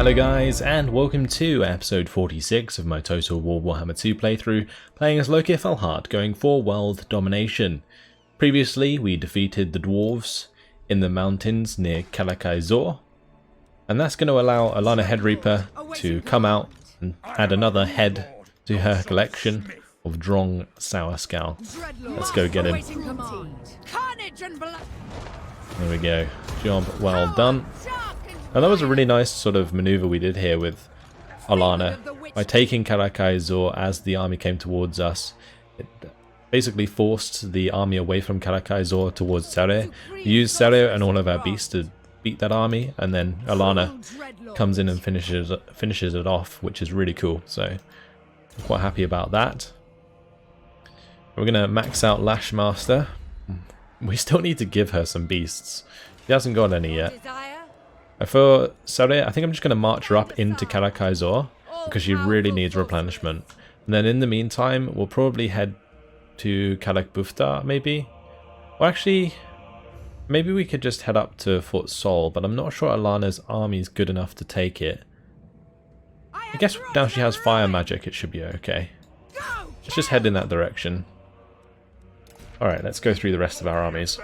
Hello guys, and welcome to episode 46 of my Total War Warhammer 2 playthrough, playing as Lokhir Fellheart, going for world domination. Previously, we defeated the dwarves in the mountains near Kalakaizor, and that's going to allow Alana Headreaper to come out and add another head to her collection of Drong Sourskow. Let's go get him. There we go. Job well done. And that was a really nice sort of maneuver we did here with Alana. By taking Kalakaizor as the army came towards us, it basically forced the army away from Kalakaizor towards Sere. We used Sere and all of our beasts to beat that army, and then Alana comes in and finishes it off, which is really cool. So I'm quite happy about that. We're going to max out Lashmaster. We still need to give her some beasts. She hasn't got any yet. For Sere, I think I'm just going to march her up into Kalakaizor because she really needs replenishment. And then in the meantime, we'll probably head to Kalakbufta, maybe? Or actually, maybe we could just head up to Fort Sol, but I'm not sure Alana's army is good enough to take it. I guess now she has fire magic, it should be okay. Let's just head in that direction. Alright, let's go through the rest of our armies.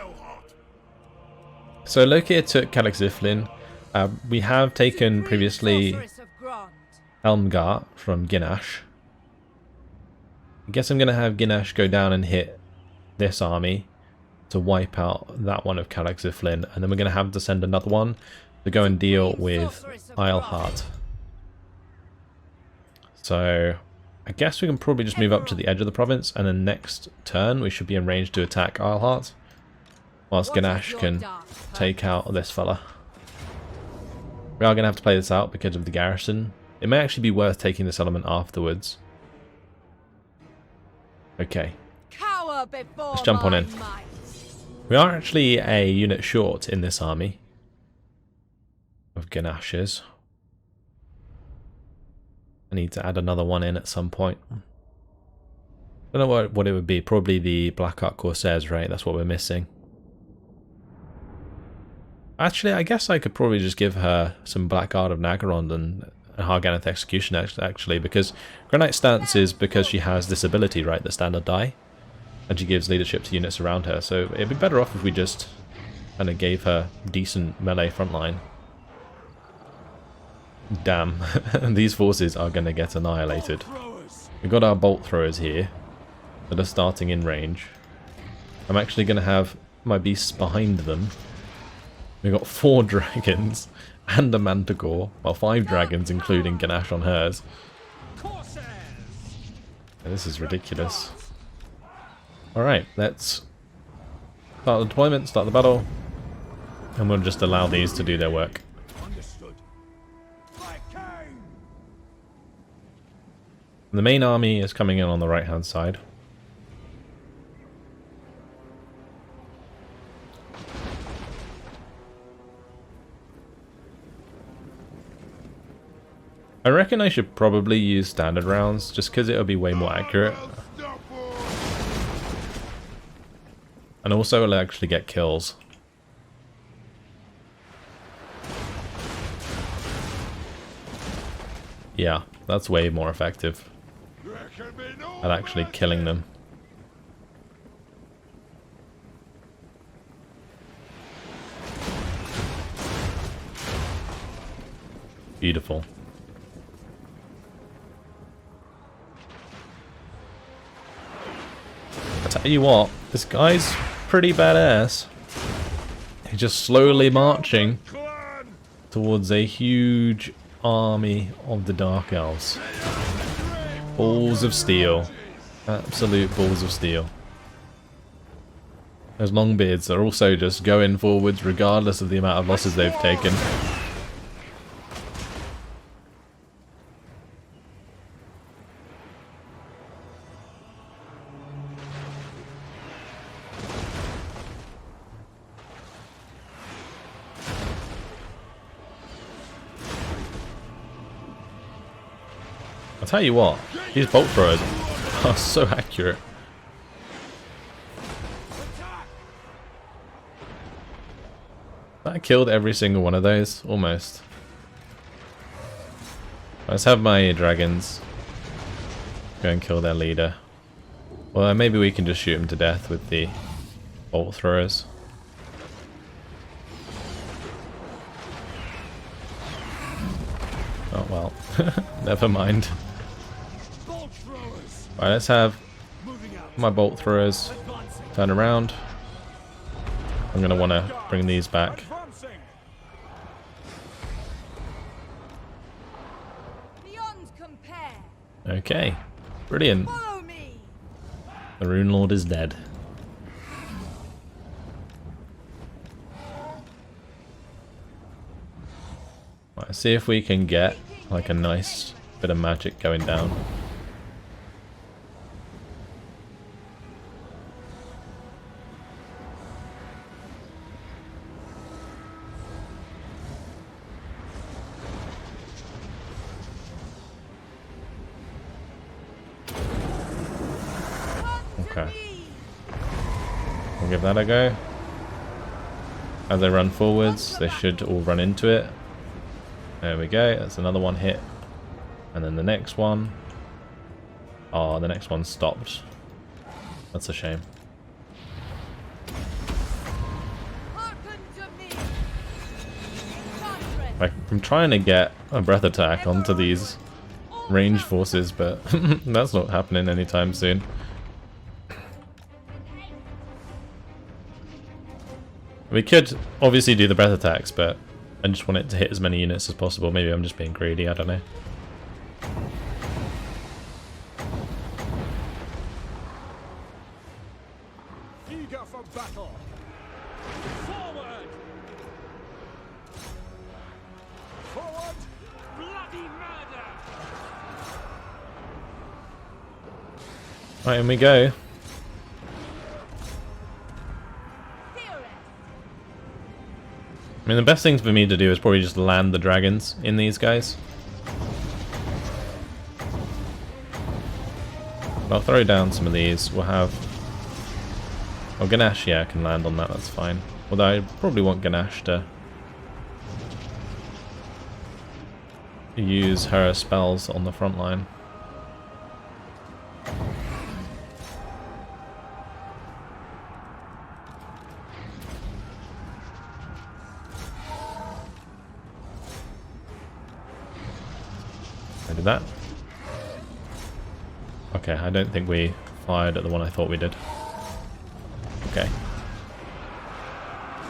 So Lokhir took Kalakziflin. We have taken previously Elmgar from Ginash. I guess I'm going to have Ginash go down and hit this army to wipe out that one of Kalakziflin, and then we're going to have to send another one to go and deal with Eilhart. So I guess we can probably just move up to the edge of the province, and then next turn we should be in range to attack Eilhart, whilst Ginash can take out this fella. We are going to have to play this out because of the garrison. It may actually be worth taking the settlement afterwards. Okay. Let's jump on in. We are actually a unit short in this army of Ganash's. I need to add another one in at some point. I don't know what it would be. Probably the Blackheart Corsairs, right? That's what we're missing. Actually, I guess I could probably just give her some Blackguard of Nagaron and Harganeth Execution, actually, because Granite Stance is because she has this ability, right, the standard die, and she gives leadership to units around her, so it'd be better off if we just kind of gave her decent melee frontline. Damn, these forces are going to get annihilated. We've got our bolt throwers here that are starting in range. I'm actually going to have my beasts behind them. We've got 4 dragons and a manticore. Well, 5 dragons, including Ganache on hers. This is ridiculous. Alright, let's start the deployment, start the battle, and we'll just allow these to do their work. The main army is coming in on the right-hand side. I reckon I should probably use standard rounds, just because it'll be way more accurate. And also it'll actually get kills. Yeah, that's way more effective at actually killing them. Beautiful. Tell you what, this guy's pretty badass. He's just slowly marching towards a huge army of the Dark Elves. Balls of steel. Absolute balls of steel. Those Longbeards are also just going forwards regardless of the amount of losses they've taken. I'll tell you what, these bolt throwers are so accurate. That killed every single one of those, almost. Let's have my dragons go and kill their leader. Well, maybe we can just shoot him to death with the bolt throwers. Oh well, never mind. Right, let's have my bolt throwers turn around. I'm going to want to bring these back. Okay, brilliant. The Rune Lord is dead. Right, let's see if we can get like a nice bit of magic going down. Okay. We'll give that a go. As they run forwards, they should all run into it. There we go, that's another one hit. And then the next one. Oh, the next one stopped. That's a shame. I'm trying to get a breath attack onto these ranged forces, but that's not happening anytime soon. We could obviously do the breath attacks, but I just want it to hit as many units as possible. Maybe I'm just being greedy, I don't know. Eager for battle. Forward! Forward! Bloody murder! Right, in we go. I mean, the best thing for me to do is probably just land the dragons in these guys. But I'll throw down some of these. We'll have... Oh, Ganesh, yeah, I can land on that, that's fine. Although I probably want Ganesh to use her spells on the front line. I did that. Okay, I don't think we fired at the one I thought we did. Okay.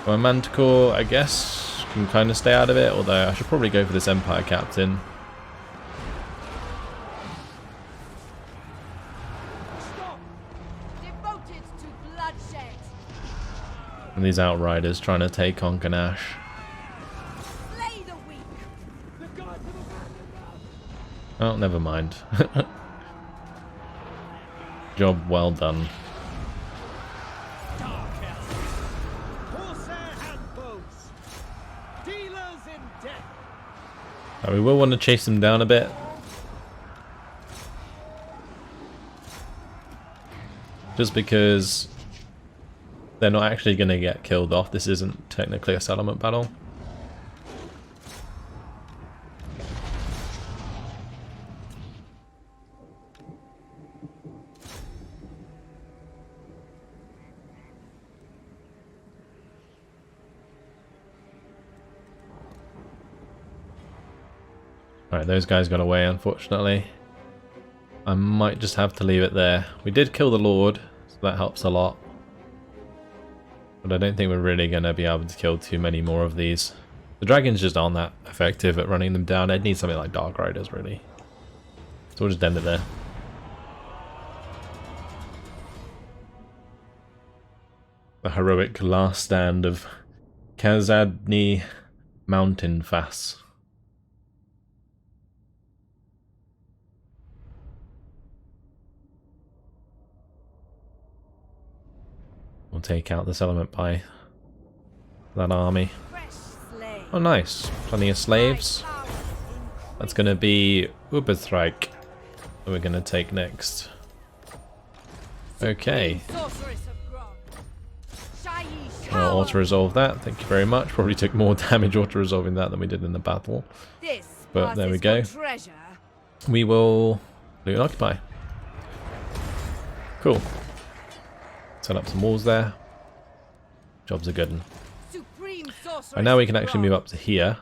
My Manticore, I guess, can kind of stay out of it, although I should probably go for this Empire Captain. Stop! Devoted to bloodshed. And these Outriders trying to take on Ganesh. Slay the weak. Oh, never mind. Job well done. We will want to chase them down a bit. Just because they're not actually going to get killed off. This isn't technically a settlement battle. Alright, those guys got away, unfortunately. I might just have to leave it there. We did kill the Lord, so that helps a lot. But I don't think we're really going to be able to kill too many more of these. The dragons just aren't that effective at running them down. I'd need something like Dark Riders, really. So we'll just end it there. The heroic last stand of Kazadni Mountain Fass. We'll take out this element by that army. Oh nice, plenty of slaves. That's going to be Uberstrike that we're going to take next. Okay. I'll auto-resolve that, thank you very much. Probably took more damage auto-resolving that than we did in the battle. But there we go. we will loot and occupy. Cool. Set up some walls there. Job's a good one. Supreme sorceress And now we can of actually move bronze. up to here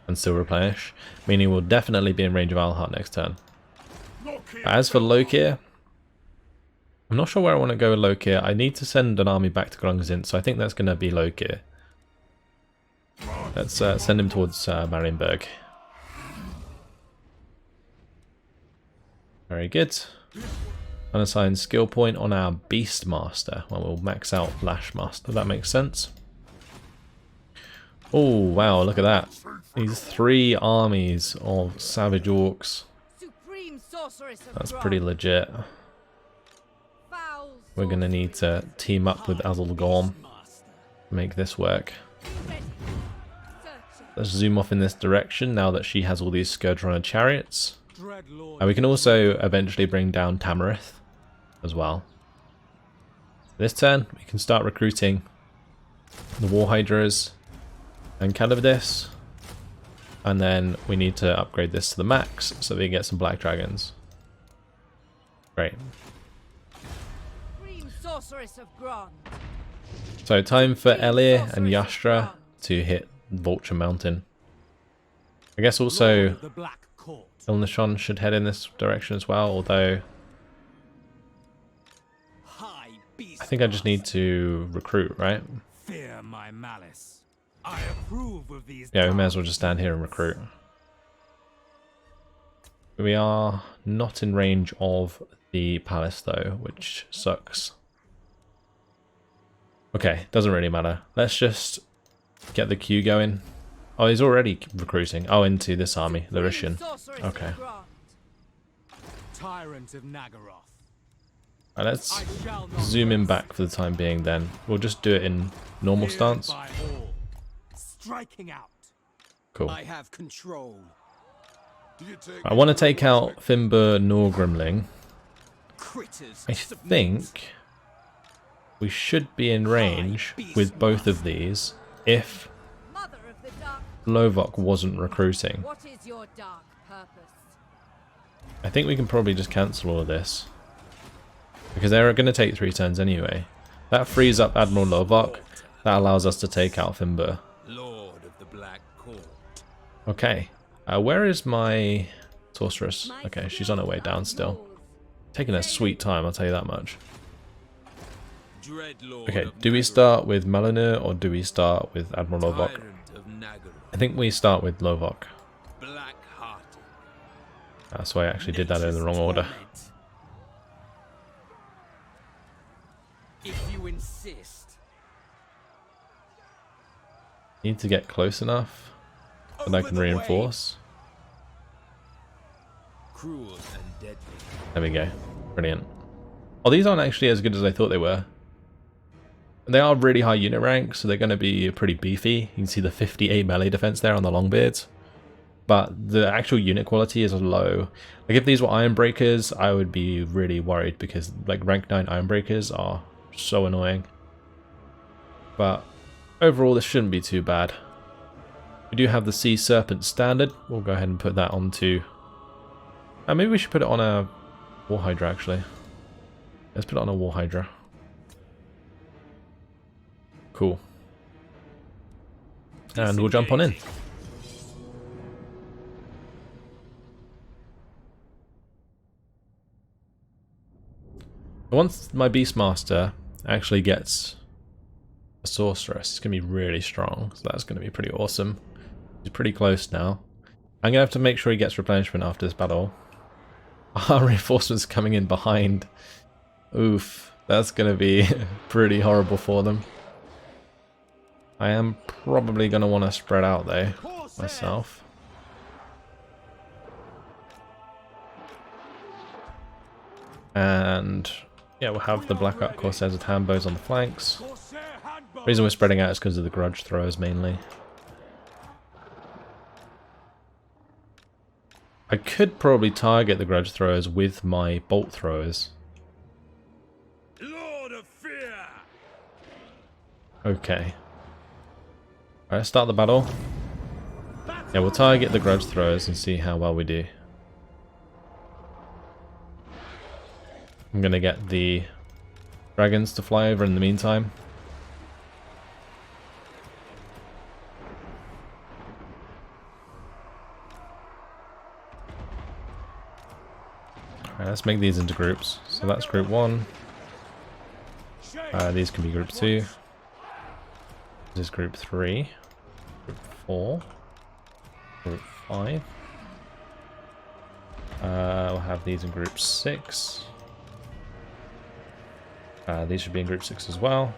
and still replenish, meaning we'll definitely be in range of Alhart next turn. Lokhir As for Fellheart. Lokhir, I'm not sure where I want to go with Lokhir. I need to send an army back to Grungzint, so I think that's going to be Lokhir. Let's send him towards Marienburg. Very good. Unassign skill point on our Beastmaster. Well, we'll max out Lashmaster. That makes sense. Oh, wow, look at that. These 3 armies of Savage Orcs. Supreme sorceress of That's bronze. pretty legit. Foul We're going to need to team up with Azulgorm to make this work. ready. Searching. Let's zoom off in this direction now that she has all these Scourge Runner chariots. Dreadlord. And we can also eventually bring down Tamarith as well. This turn, we can start recruiting the War Hydras and Calibdis. And then we need to upgrade this to the max so we can get some Black Dragons. Great. Supreme sorceress of bronze. So time for Elir and Yastra to hit Vulture Mountain. I guess also Lord of the Black Court. Ilnashon should head in this direction as well, although High beast. I think I just need to recruit, right? Fear my malice. I approve of these. Yeah, we may as well just stand here and recruit. We are not in range of the palace though, which sucks. Okay, doesn't really matter. Let's just get the queue going. Oh, he's already recruiting. Oh, into this army, the Rishyan. Okay. Tyrant of Nagaroth. Right, let's I shall not zoom in rest. back for the time being then. We'll just do it in normal Feared stance. by all. Striking out. Cool. I have control. I want to take out Fimbur Norgrimling. Critters. I think we should be in range with both of these if Mother of the dark. Lovok wasn't recruiting. What is your dark purpose? I think we can probably just cancel all of this. Because they're going to take 3 turns anyway. That frees up Admiral Lovok. That allows us to take out Fimbur. Lord of the Black Court. Okay. Where is my sorceress? Okay, she's on her way down still. Taking a sweet time, I'll tell you that much. Dreadlord Okay, of do we Nagaroth. start with Melanur or do we start with Admiral Lovok? Tyrant of Nagaroth. I think we start with Lovok. Black-hearted. That's why I actually did that in the wrong order. If you insist. Need to get close enough that I can reinforce. Cruel and deadly. There we go. Brilliant. Oh, these aren't actually as good as I thought they were. They are really high unit rank, so they're going to be pretty beefy. You can see the 58 melee defense there on the Longbeards. But the actual unit quality is low. Like if these were Iron Breakers, I would be really worried because like rank 9 Iron Breakers are so annoying. But overall, this shouldn't be too bad. We do have the Sea Serpent standard. We'll go ahead and put that onto... maybe we should put it on a War Hydra actually. Let's put it on a War Hydra. Cool. And we'll jump on in. Once my Beastmaster actually gets a sorceress, it's going to be really strong. So that's going to be pretty awesome. He's pretty close now. I'm going to have to make sure he gets replenishment after this battle. Our reinforcements coming in behind. Oof. That's going to be pretty horrible for them. I am probably going to want to spread out though, myself. And yeah, we'll have the Black Ark Corsairs with handbows on the flanks. Corsair handbow. The reason we're spreading out is because of the grudge throwers mainly. I could probably target the grudge throwers with my bolt throwers. Lord of fear. Okay. Alright, start the battle. Yeah, we'll target the grudge throwers and see how well we do. I'm going to get the dragons to fly over in the meantime. Alright, let's make these into groups. So that's group 1. These can be group 2. This is group 3. Group 4. Group 5. We'll have these in group 6. These should be in group 6 as well.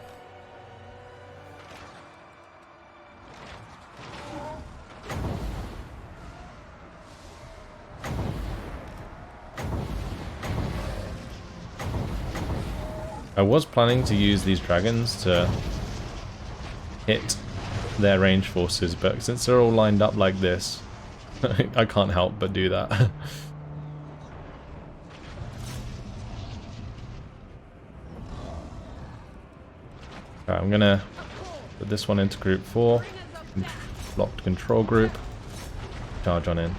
I was planning to use these dragons to hit their range forces, but since they're all lined up like this, I can't help but do that. Okay, I'm gonna put this one into group 4, locked control group, charge on in.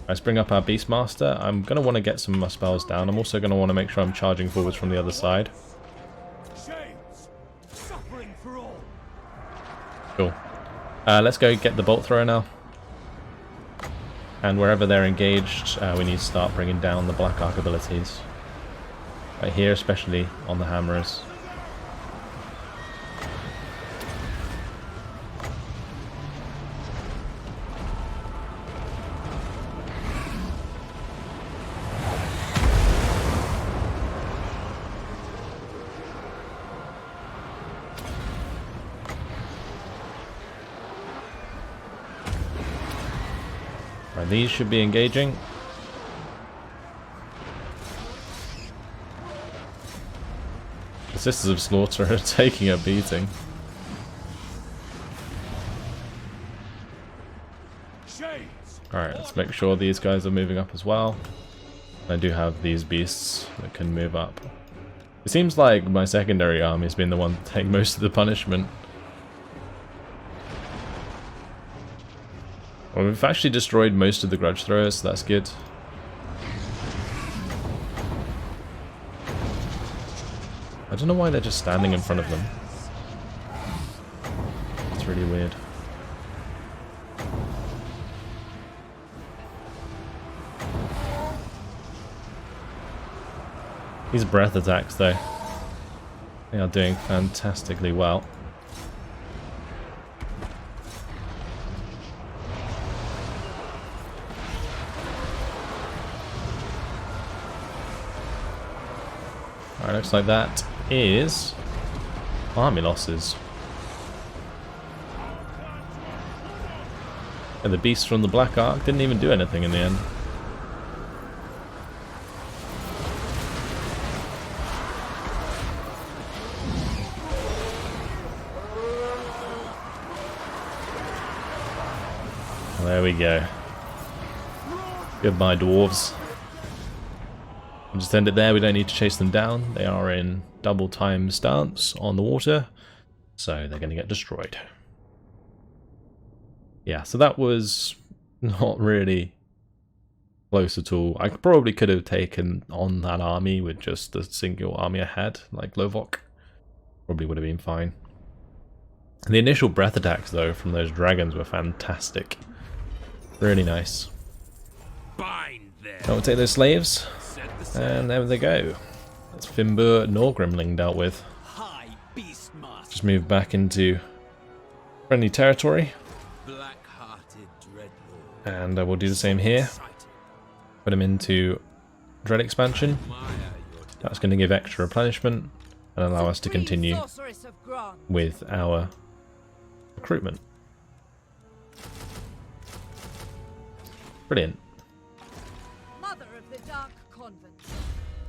Let's bring up our Beastmaster. I'm going to want to get some of my spells down. I'm also going to want to make sure I'm charging forwards from the other side. Cool. Let's go get the bolt thrower now. And wherever they're engaged, we need to start bringing down the Black Arc abilities. Right here, especially on the hammerers. Right, these should be engaging. The Sisters of Slaughter are taking a beating. Alright, let's make sure these guys are moving up as well. I do have these beasts that can move up. It seems like my secondary army has been the one to take most of the punishment. Well, we've actually destroyed most of the grudge throwers, so that's good. I don't know why they're just standing in front of them. It's really weird. These breath attacks, though, they are doing fantastically well. Alright, looks like that is army losses. And the beasts from the Black Ark didn't even do anything in the end. There we go. Goodbye, dwarves. I'll just end it there. We don't need to chase them down. They are in double time stance on the water, so they're going to get destroyed. Yeah, so that was not really close at all. I probably could have taken on that army with just the single army I had, like Lovok. Probably would have been fine. The initial breath attacks, though, from those dragons were fantastic. Really nice. So we'll take those slaves, and there they go. That's Fimbur Norgrimling dealt with. Just move back into friendly territory. And we'll do the same here. Put him into Dread Expansion. That's going to give extra replenishment and allow us to continue with our recruitment. Brilliant. Mother of the Dark Convent.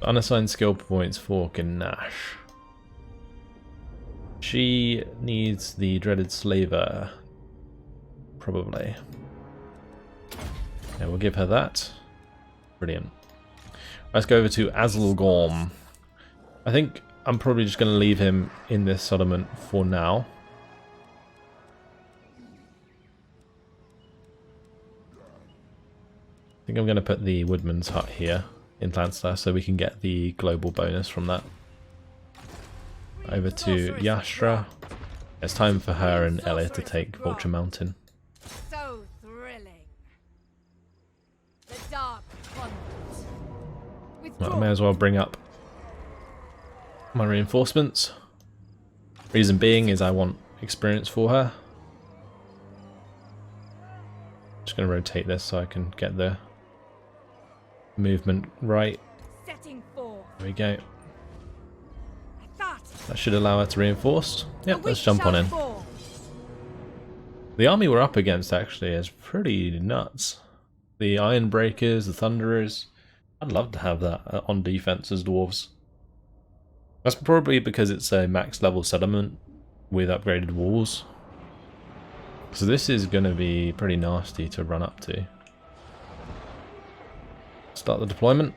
Unassigned skill points for Ganache. She needs the dreaded slaver. Probably. Yeah, we'll give her that. Brilliant. Let's go over to Azulgorm. I think I'm probably just going to leave him in this settlement for now. I think I'm going to put the Woodman's Hut here. in Lancer so we can get the global bonus from that. Over to Yashra. It's time for her and Elliot to take Vulture Mountain. So thrilling. The Dark Convent. Well, I may as well bring up my reinforcements. Reason being is I want experience for her. Just going to rotate this so I can get the movement right. Setting forth. There we go. That That should allow her to reinforce. Yep, the let's weak jump on shall in. fall. The army we're up against actually is pretty nuts. The Iron Breakers, the Thunderers. I'd love to have that on defense as dwarves. That's probably because it's a max level settlement with upgraded walls. So this is going to be pretty nasty to run up to. Start the deployment.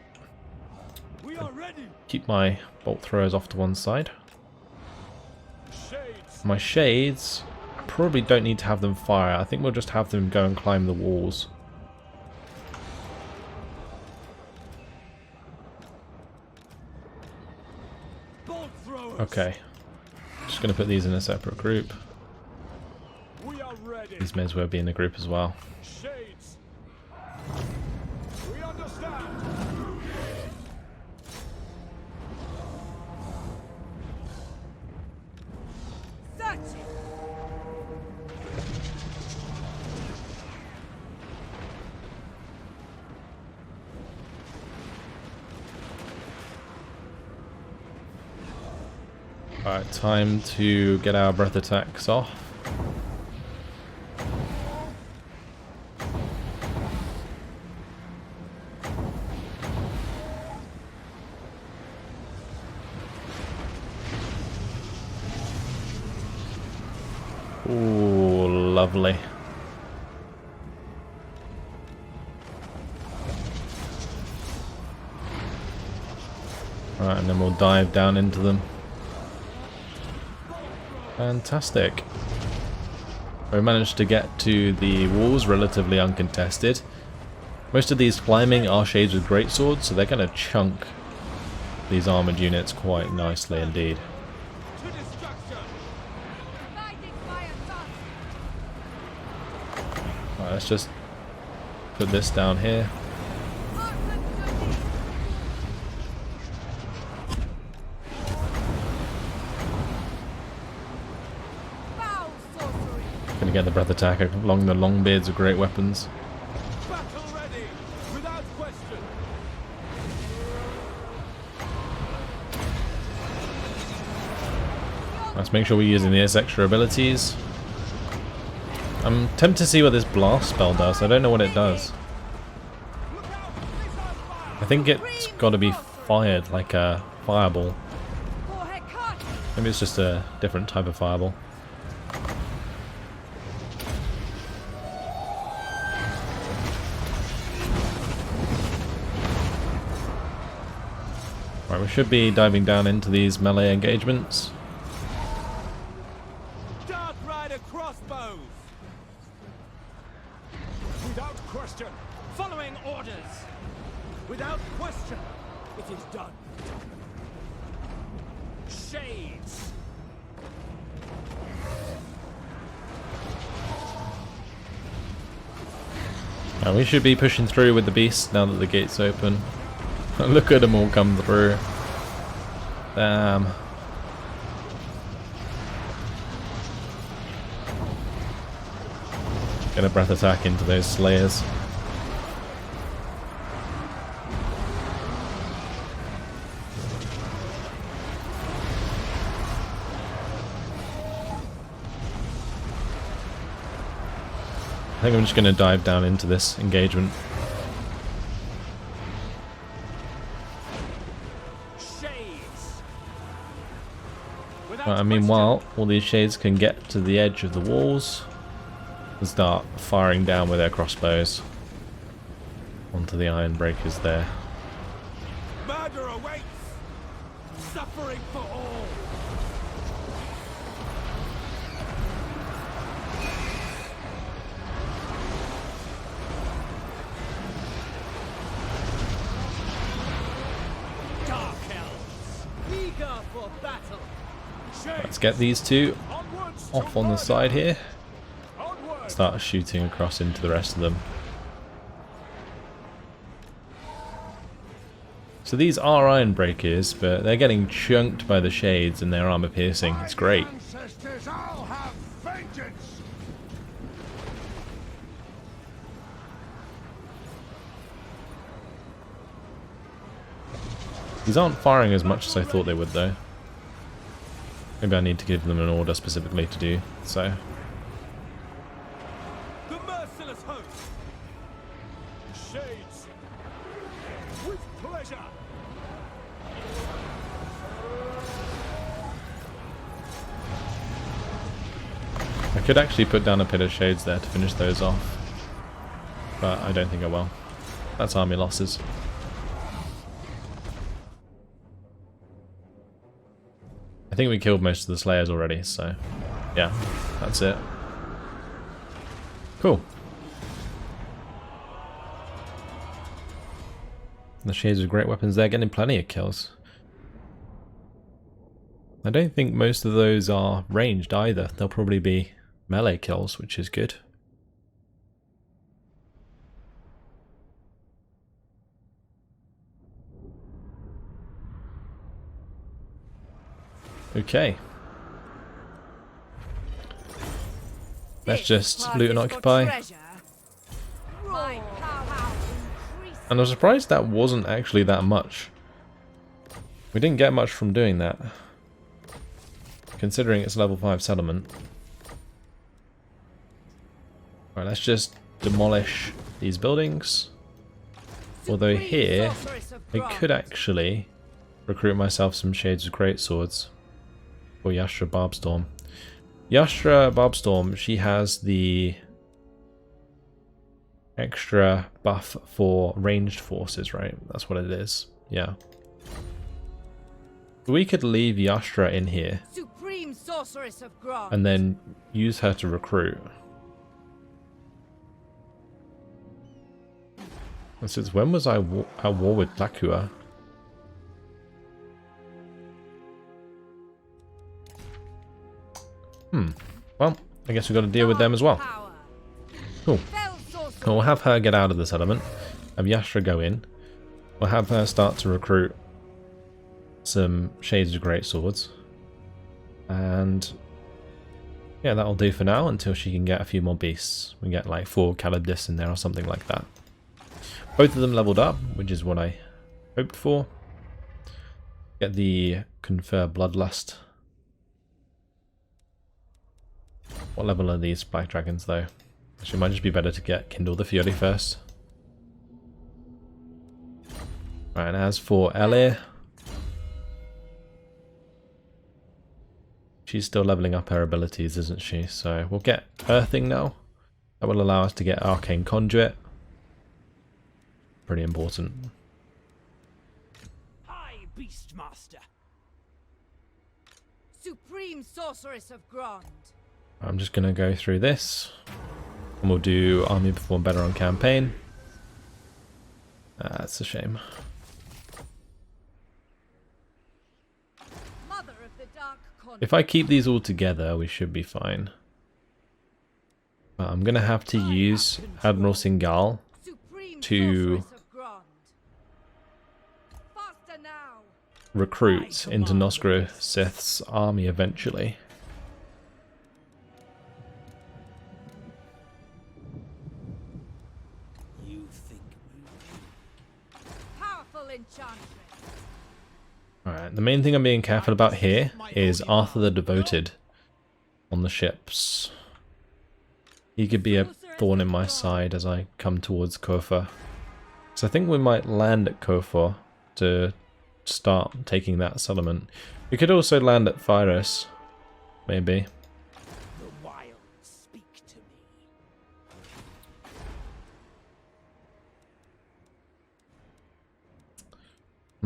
We are ready. Keep my bolt throwers off to one side. Shades. My shades, I probably don't need to have them fire. I think we'll just have them go and climb the walls. Bolt throwers. Okay. Just going to put these in a separate group. We are ready. These may as well be in a group as well. Shades. We understand. Searching. Alright, time to get our breath attacks off. Ooh, lovely. Right, and then we'll dive down into them. Fantastic. We managed to get to the walls relatively uncontested. Most of these climbing are shades with greatswords, so they're going to chunk these armoured units quite nicely indeed. To destruction. Guided by a dust. Right, let's just put this down here. Hearken to me. Foul sorcery. Gonna get the breath attack along the long beards of great weapons. Battle ready. Without question. Let's make sure we're using these extra abilities. I'm tempted to see what this blast spell does. I don't know what it does. Look out. Missile fire. I think it's got to be fired like a fireball. Forehead cut. Maybe it's just a different type of fireball. Right, we should be diving down into these melee engagements. Dark Rider crossbows. Without question. Following orders. Without question. It is done. Shades. Now we should be pushing through with the beast now that the gate's open. Look at them all come through. Damn. Get a breath attack into those slayers. I think I'm just going to dive down into this engagement. Shades. Without Right, and meanwhile, all these shades can get to the edge of the walls and start firing down with their crossbows onto the iron breakers there. question. Murder awaits. Suffering for all. eager for battle. Let's get these two Onwards off to on the murder. side here. Onward. Start shooting across into the rest of them. So these are iron breakers, but they're getting chunked by the shades and their armor piercing. It's great. Ancestors, I'll have vengeance. These aren't firing as much as I thought they would, though. Maybe I need to give them an order specifically to do so. The merciless host. Shades. With pleasure. I could actually put down a pit of shades there to finish those off, but I don't think I will. That's army losses. I think we killed most of the slayers already, so yeah, that's it. Cool. The shades are great weapons there, getting plenty of kills. I don't think most of those are ranged either. They'll probably be melee kills, which is good. Okay. Let's just loot and occupy. My power increases. And I was surprised that wasn't actually that much. We didn't get much from doing that, considering it's a level 5 settlement. Right, let's just demolish these buildings. Although here, I could actually recruit myself some Shades of Greatswords. Or Yastra Barbstorm. Yastra Barbstorm, she has the extra buff for ranged forces, right? That's what it is. Yeah. We could leave Yastra in here Supreme sorceress of Grant. and then use her to recruit. Since when was I at war with Blackhua? Well, I guess we've got to deal with them as well. Power. Cool. Fell sorcery. And we'll have her get out of the settlement. Have Yastra go in. We'll have her start to recruit some Shades of Greatswords. And yeah, that'll do for now until she can get a few more beasts. We get like 4 Calibdis in there or something like that. Both of them leveled up, which is what I hoped for. Get the Confer Bloodlust. What level are these Black Dragons though? Actually, it might just be better to get Kindle the Fury first. Right, and as for Elir, she's still leveling up her abilities, isn't she? So we'll get Earthing now. That will allow us to get Arcane Conduit. Pretty important. High Beastmaster. Supreme sorceress of Grant. I'm just going to go through this. And we'll do Army Perform Better on Campaign. That's a shame. Mother of the Dark Conduit. If I keep these all together, we should be fine. But I'm going to have to use Admiral Singal Supreme to sorceress of Grant. Faster now. recruit into Nosgro Sith's army eventually. You think Powerful enchantress. Alright, the main thing I'm being careful about here is Arthur the Devoted on the ships. He could be a thorn in my side as I come towards Kofor. So I think we might land at Kofor to start taking that settlement. We could also land at Phyros, maybe. the wild speak to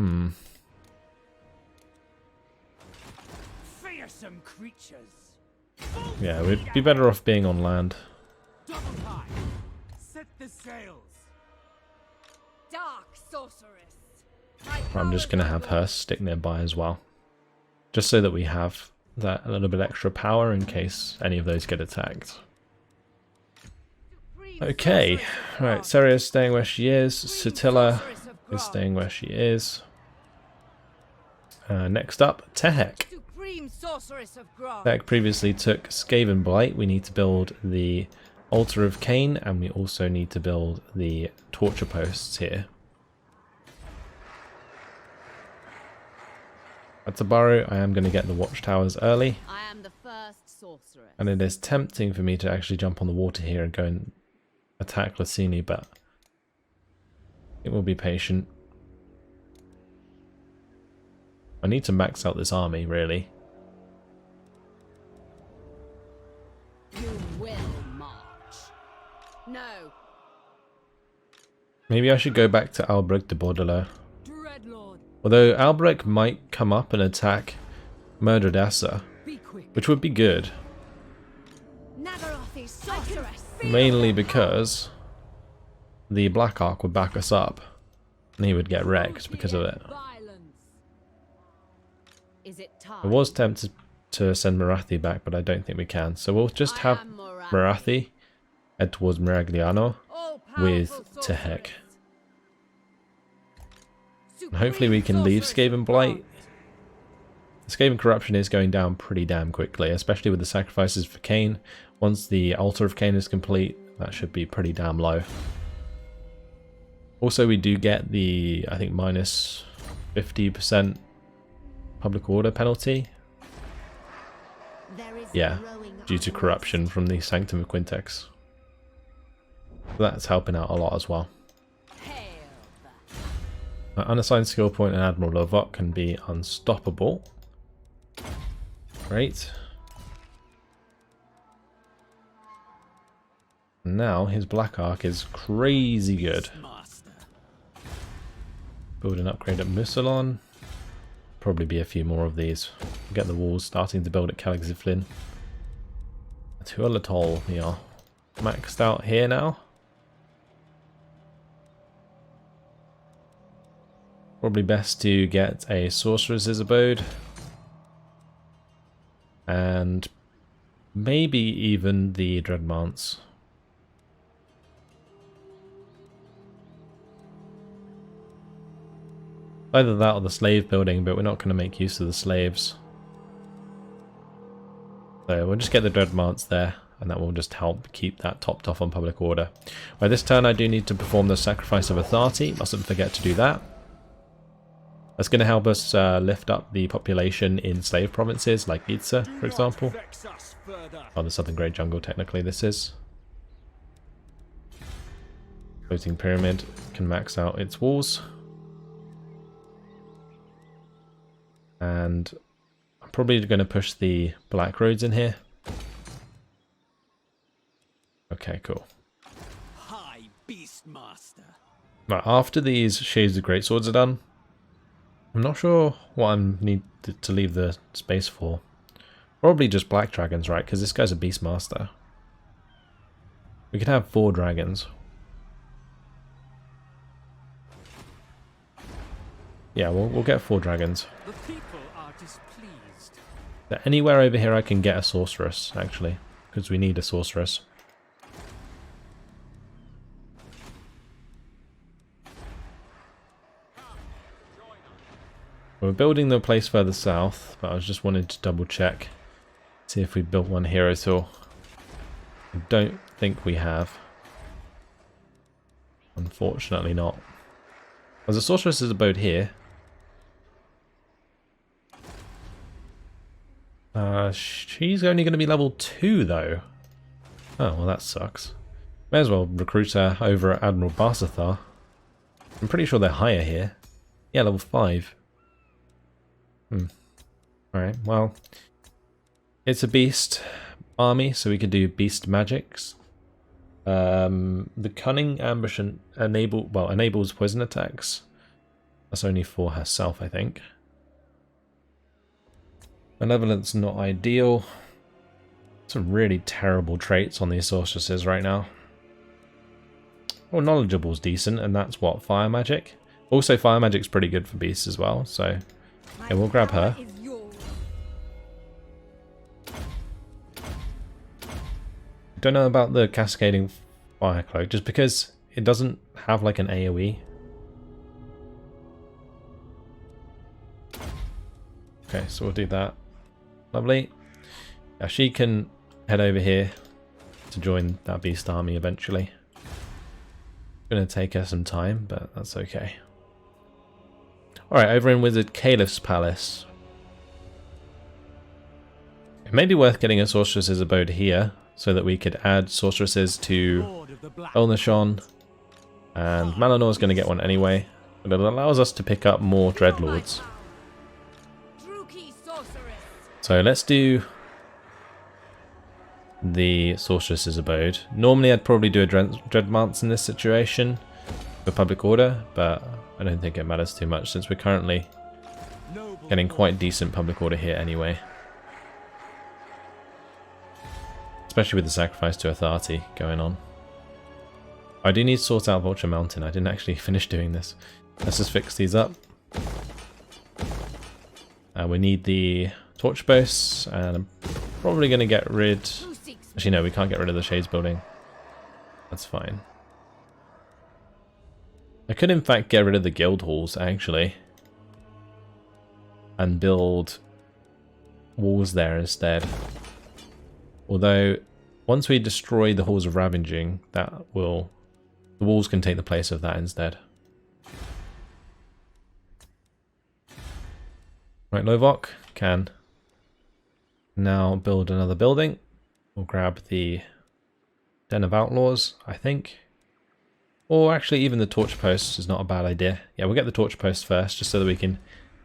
me? Fearsome creatures. Yeah, we'd be better off being on land. Double time. Set the sails. Dark sorceress. I'm just going to have her stick nearby as well. just so that we have that a little bit extra power in case any of those get attacked. Okay, right, Seria's staying where she is, Sotilla is staying where she is. Next up, Tehek. Supreme sorceress of Gra. Tehek previously took Skaven Blight. We need to build the Altar of Cain, and we also need to build the torture posts here. At Tabaru, I am going to get the watchtowers early. I am the first sorceress. And it is tempting for me to actually jump on the water here and go and attack Lassini, but it will be patient. I need to max out this army, really. You will march. No. Maybe I should go back to Albrecht de Bordelot. Dreadlord. Although Albrecht might come up and attack Murdredessa, Be quick. which would be good. Nagarothi sorceress. Mainly because the Black Ark would back us up and he would get wrecked because of it. Is it time? I was tempted to send Marathi back, but I don't think we can. So we'll just have Marathi head towards Miragliano with Tehek. And hopefully we can leave Skaven Blight. The Skaven Corruption is going down pretty damn quickly, especially with the sacrifices for Cain. Once the Altar of Cain is complete, that should be pretty damn low. Also, we do get the, I think, minus 50% public order penalty. Yeah, due to corruption from the Sanctum of Quintex. So that's helping out a lot as well. Unassigned skill point and Admiral Lovok can be unstoppable. Great. Now his Black Ark is crazy good. Build an upgrade at Musalon. Probably be a few more of these. Get the walls starting to build at Caligziflin. Tualatol, we are maxed out here now. Probably best to get a Sorceress's Abode. And maybe even the Dreadmance. Either that or the slave building, but we're not going to make use of the slaves. So we'll just get the Dreadmance there, and that will just help keep that topped off on public order. Well, this turn I do need to perform the sacrifice of Atharti, mustn't forget to do that. That's going to help us lift up the population in slave provinces like Itza, for example. Oh, the Southern Great Jungle, technically this is. Floating Pyramid can max out its walls. And I'm probably going to push the Black Roads in here. Okay, cool. High Beastmaster. Right, after these Shades of Greatswords are done, I'm not sure what I need to leave the space for. Probably just Black Dragons, right? Because this guy's a Beastmaster. We could have 4 dragons. Yeah, we'll get 4 dragons. The people are displeased. Is there anywhere over here I can get a sorceress, actually? Because we need a sorceress. We're building the place further south, but I was just wanting to double check. See if we built one here at all. I don't think we have. Unfortunately not. There's a sorceress's abode here. She's only going to be level 2 though. Oh, well that sucks. May as well recruit her over at Admiral Barsathar. I'm pretty sure they're higher here. Yeah, level 5. Alright, well. It's a beast army, so we can do beast magics. The cunning ambush enables poison attacks. That's only for herself, I think. Malevolence not ideal. Some really terrible traits on these sorceresses right now. Well, knowledgeable's decent, and that's what, fire magic. Also, fire magic's pretty good for beasts as well. So yeah, we'll grab her. Don't know about the cascading fire cloak, just because it doesn't have like an AoE. Okay, so we'll do that. Lovely. Now she can head over here to join that beast army eventually. Gonna take her some time, but that's okay. Alright, over in Wizard Caliph's palace. It may be worth getting a sorceress's abode here, so that we could add sorceresses to Elnashon, and Malinor's going to get one anyway, but it allows us to pick up more Dreadlords. So let's do the sorceress's abode. Normally I'd probably do a Dreadmance in this situation for public order, but I don't think it matters too much since we're currently getting quite decent public order here anyway. Especially with the sacrifice to Atharti going on. I do need to sort out Vulture Mountain. I didn't actually finish doing this. Let's just fix these up. We need the torch boasts, and I'm probably going to get rid... Actually no, we can't get rid of the Shades building. That's fine. I could in fact get rid of the guild halls actually. And build walls there instead. Although, once we destroy the Halls of Ravaging, the walls can take the place of that instead. Right, Lovok can now build another building. We'll grab the Den of Outlaws, I think. Or actually, even the Torch Posts is not a bad idea. Yeah, we'll get the Torch Posts first, just so that we can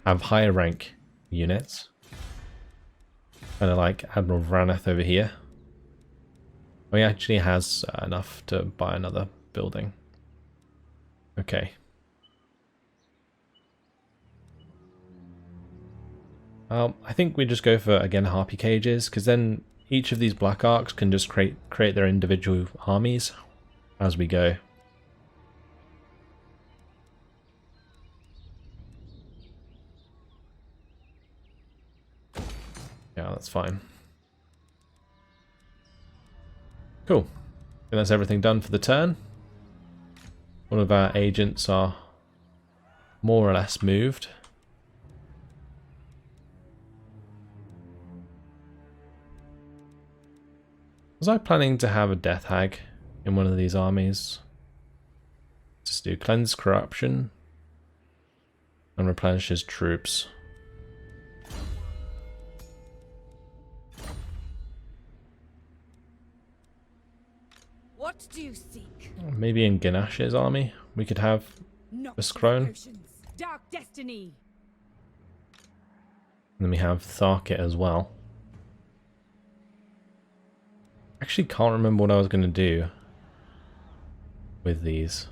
have higher rank units. Kind of like Admiral Vraneth over here. Oh, he actually has enough to buy another building. Okay. I think we just go for, again, Harpy Cages, because then each of these Black Arcs can just create their individual armies as we go. Yeah, that's fine. Cool. And that's everything done for the turn. All of our agents are more or less moved. Was I planning to have a Death Hag in one of these armies? Just do Cleanse Corruption and replenish his troops. What do you seek? Maybe in Ganash's army we could have this Crone. Dark destiny. And then we have Tharkit as well. Actually can't remember what I was going to do with these.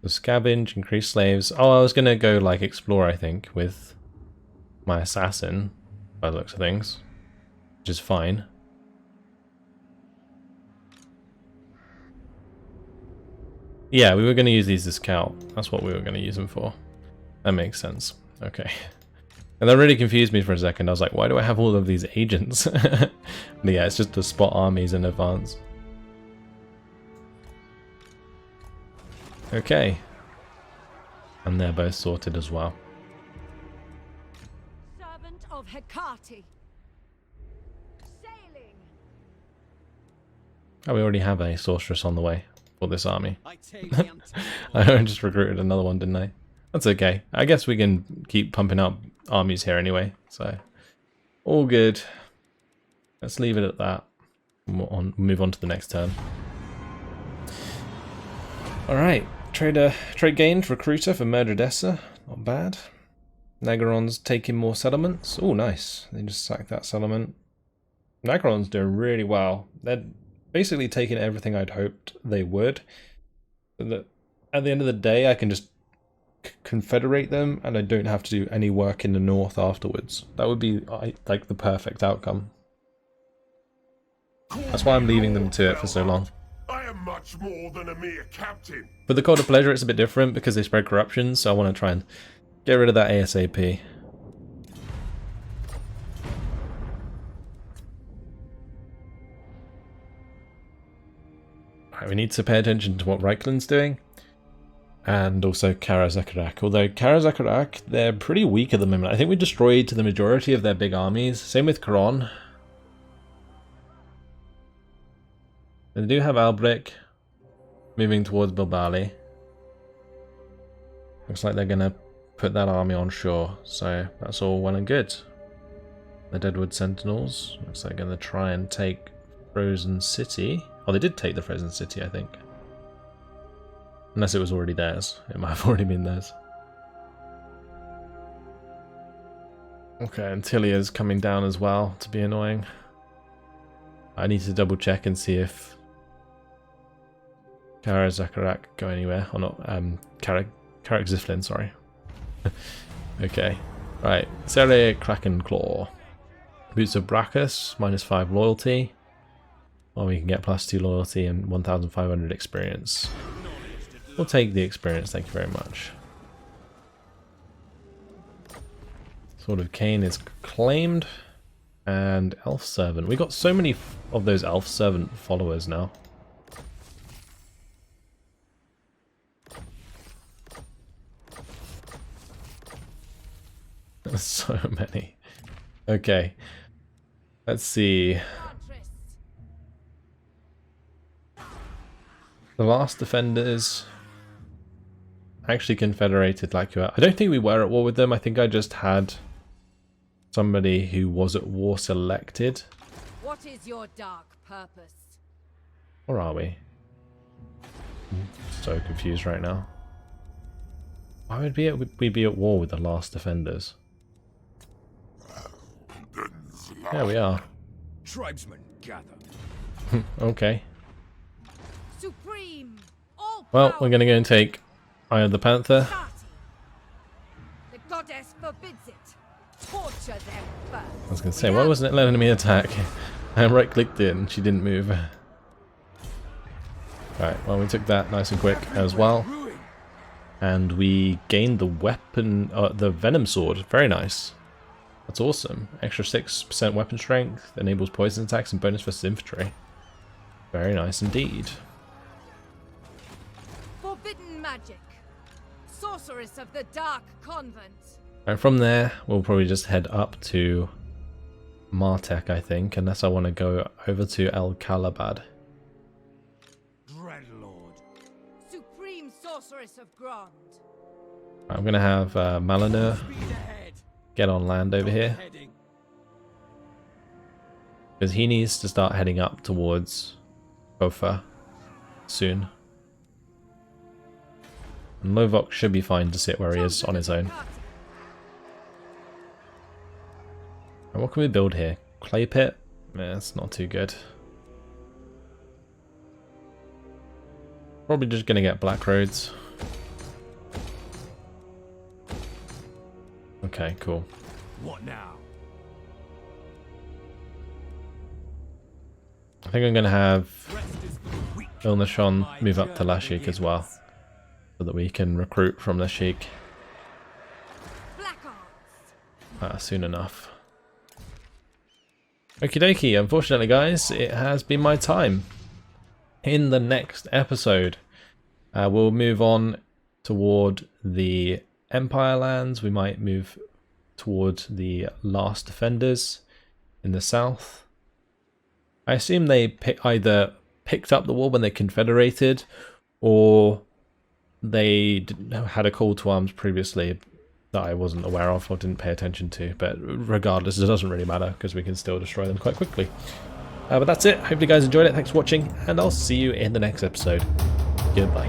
The scavenge, increase slaves. Oh, I was going to go like explore, I think, with my assassin by the looks of things, which is fine. Yeah, we were going to use these as scout. That's what we were going to use them for. That makes sense. Okay. And that really confused me for a second. I was like, why do I have all of these agents? But yeah, it's just to spot armies in advance. Okay. And they're both sorted as well. Servant of Hecate. Sailing. Oh, we already have a sorceress on the way for this army. I just recruited another one, didn't I? That's okay. I guess we can keep pumping up armies here anyway, so all good. Let's leave it at that. Move on to the next turn. Alright, trade gained, recruiter for Murdredessa. Not bad. Nagaron's taking more settlements. Oh, nice. They just sacked that settlement. Nagaron's doing really well. They're basically taking everything I'd hoped they would. So that at the end of the day, I can just confederate them and I don't have to do any work in the north afterwards. That would be like the perfect outcome. That's why I'm leaving them to it for so long. I am much more than a mere captain. For the Cult of Pleasure it's a bit different because they spread corruption, so I want to try and get rid of that ASAP. Right, we need to pay attention to what Reikland's doing. And also Kara Zakarak. Although Kara Zakarak, they're pretty weak at the moment. I think we destroyed the majority of their big armies. Same with Karon. They do have Albric moving towards Bilbali. Looks like they're going to put that army on shore. So that's all well and good. The Deadwood Sentinels. Looks like they're going to try and take Frozen City. Oh, they did take the Frozen City, I think. Unless it was already theirs. It might have already been theirs. Okay, and Tilia's coming down as well to be annoying. I need to double check and see if Kara Zakarak go anywhere or not. Karak Ziflin, sorry. Okay, right. Sere Kraken Claw. Boots of Brachus, -5 loyalty. Or we can get +2 loyalty and 1,500 experience. We'll take the experience, thank you very much. Sword of Cain is claimed. And Elf Servant. We got so many of those Elf Servant followers now. So many. Okay. Let's see. The last defenders actually confederated like you are. I don't think we were at war with them. I think I just had somebody who was at war selected. What is your dark purpose? Or are we? I'm so confused right now. Why would we be at war with the last defenders? Yeah, we are. Tribesmen gather. Okay. Supreme. All Well, power. we're gonna go and take Eye of the Panther. The goddess forbids it. Torture them first. I was gonna say, why wasn't it letting me attack? I right-clicked it and she didn't move. Right, well we took that nice and quick as well. And we gained the weapon, the Venom Sword. Very nice. That's awesome. Extra 6% weapon strength, enables poison attacks and bonus versus infantry. Very nice indeed. Forbidden magic. Sorceress of the Dark Convent. And from there, we'll probably just head up to Martek, I think, unless I want to go over to El Calabad. Dreadlord. Supreme Sorceress of Grond. I'm going to have Malinur Speed ahead. get on land over here, Heading. because he needs to start heading up towards Bofa soon. And Lovok should be fine to sit where he is on his own. And what can we build here? Clay pit? Yeah, it's not too good. Probably just gonna get black roads. Okay, cool. What now? I think I'm gonna have Rest is for the weak. Ilnashon move up to Lashik as well, so that we can recruit from Lashik Black Arts. soon enough. Okie dokie, unfortunately guys, it has been my time. In the next episode, we'll move on toward the Empire lands. We might move toward the Last Defenders in the south. I assume they either picked up the war when they confederated, or they had a call to arms previously that I wasn't aware of or didn't pay attention to, but regardless, it doesn't really matter because we can still destroy them quite quickly. But that's it. Hope you guys enjoyed it. Thanks for watching, and I'll see you in the next episode. Goodbye.